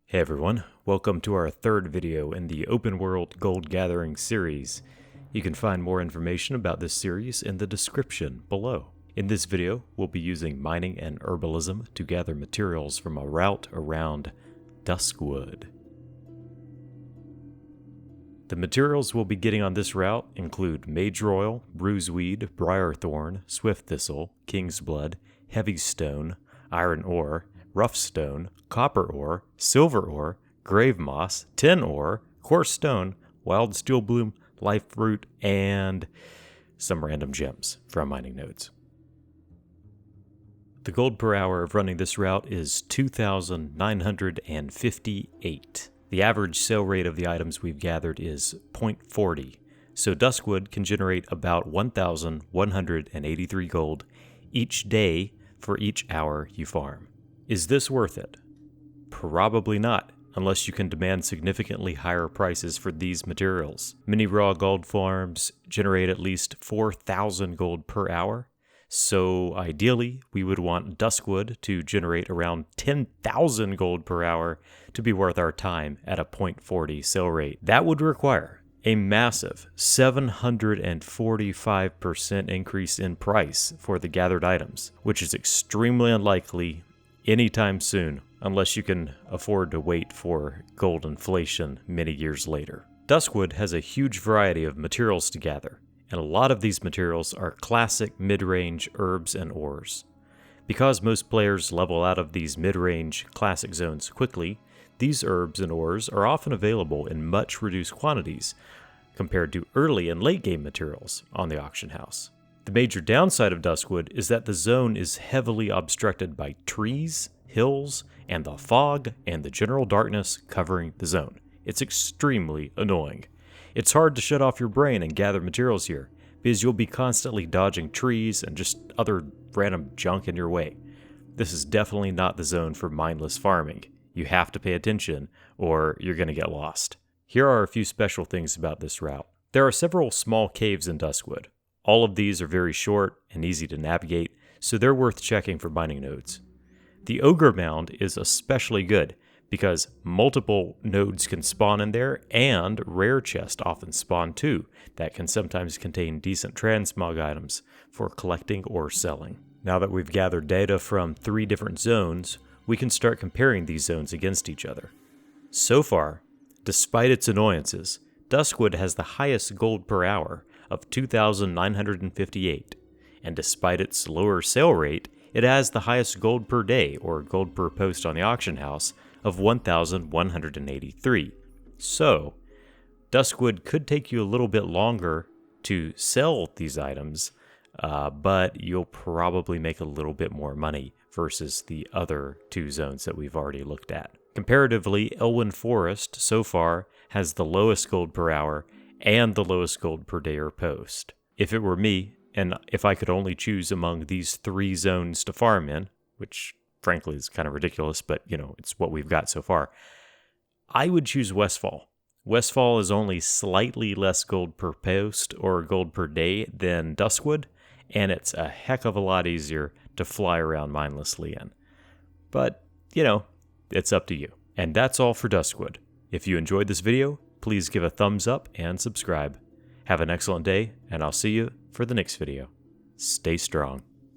Hey everyone, welcome to our third video in the Open World Gold Gathering series. You can find more information about this series in the description below. In this video, we'll be using mining and herbalism to gather materials from a route around Duskwood. The materials we'll be getting on this route include mage royal, bruiseweed, briarthorn, swift thistle, king's blood, heavy stone, iron ore, rough stone, copper ore, silver ore, grave moss, tin ore, coarse stone, wild steel bloom, life root, and some random gems from mining nodes. The gold per hour of running this route is 2,958. The average sale rate of the items we've gathered is 0.40, so Duskwood can generate about 1,183 gold each day for each hour you farm. Is this worth it? Probably not, unless you can demand significantly higher prices for these materials. Many raw gold farms generate at least 4,000 gold per hour, so ideally we would want Duskwood to generate around 10,000 gold per hour to be worth our time at a 0.40 sale rate. That would require a massive 745% increase in price for the gathered items, which is extremely unlikely anytime soon, unless you can afford to wait for gold inflation many years later. Duskwood has a huge variety of materials to gather, and a lot of these materials are classic mid-range herbs and ores. Because most players level out of these mid-range classic zones quickly, these herbs and ores are often available in much reduced quantities compared to early and late game materials on the auction house. The major downside of Duskwood is that the zone is heavily obstructed by trees, hills, and the fog and the general darkness covering the zone. It's extremely annoying. It's hard to shut off your brain and gather materials here, because you'll be constantly dodging trees and just other random junk in your way. This is definitely not the zone for mindless farming. You have to pay attention, or you're going to get lost. Here are a few special things about this route. There are several small caves in Duskwood. All of these are very short and easy to navigate, so they're worth checking for mining nodes. The Ogre Mound is especially good because multiple nodes can spawn in there, and rare chests often spawn too that can sometimes contain decent transmog items for collecting or selling. Now that we've gathered data from 3 different zones, we can start comparing these zones against each other. So far, despite its annoyances, Duskwood has the highest gold per hour of 2,958, and despite its lower sale rate, it has the highest gold per day, or gold per post on the auction house, of 1,183. So, Duskwood could take you a little bit longer to sell these items, but you'll probably make a little bit more money versus the other 2 zones that we've already looked at. Comparatively, Elwyn Forest so far has the lowest gold per hour and the lowest gold per day or post. If it were me, and if I could only choose among these 3 zones to farm in, which frankly is kind of ridiculous, but it's what we've got so far, I would choose Westfall. Westfall is only slightly less gold per post or gold per day than Duskwood, and it's a heck of a lot easier to fly around mindlessly in. But, it's up to you. And that's all for Duskwood. If you enjoyed this video, please give a thumbs up and subscribe. Have an excellent day, and I'll see you for the next video. Stay strong.